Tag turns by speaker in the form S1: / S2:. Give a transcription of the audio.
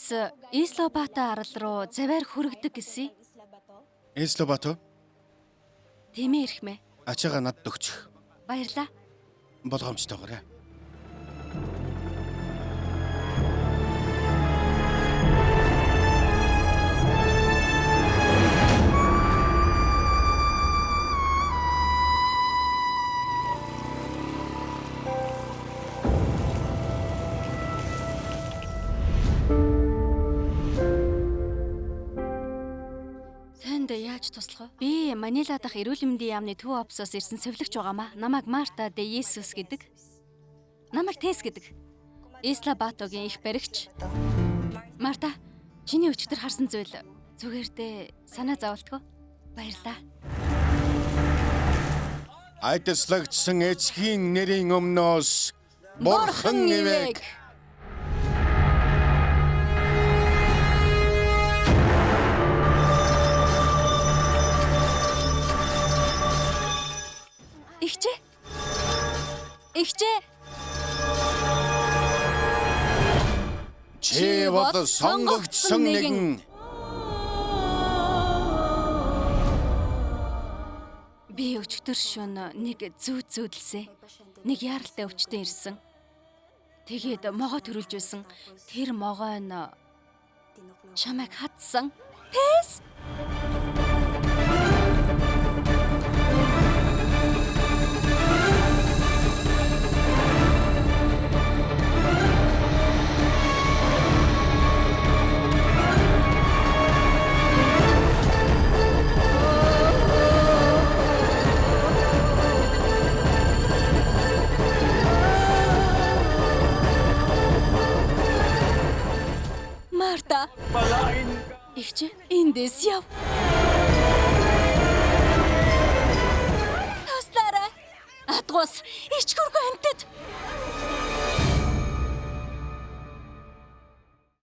S1: Бас Ислобата арал руу заваар хүрэгдэг гэсэн.
S2: Ислобато
S1: Тийм ээ эрхмээ.
S2: ачаага надад өгчих.
S1: Баярлаа.
S2: Болгоомжтойгоорой.
S1: Танд яаж туслах вэ? Би Манила дахь эрүүл мэндийн яамны төв офсоос ирсэн сэвлэгч байгаамаа. Намайг Марта де Есүс гэдэг. Намайг Тес гэдэг. Ислобатогийн их баригч. Марта, чиний өчтөр харсан зүйл зүгээр дээ санаа зовлтгоо. Баярлаа.
S2: Айдаслагдсан эцгийн нэрийн өмнөөс Бурхан ивэг.
S1: Ихчээ. Ихчээ.
S2: Чи бол сонгогдсон нэгэн.
S1: Би өчтөр шөнө нэг зүүдэлсэ. Нэг яаралтай өвчтөн ирсэн. Тэгээд могоо төрүүлж байсан. Тэр могоо нь чамайг хатсан. Тес. Марта. Ихчээ, эндээс яв. Таслаарай. Атгуус, ичгүргүй амтд.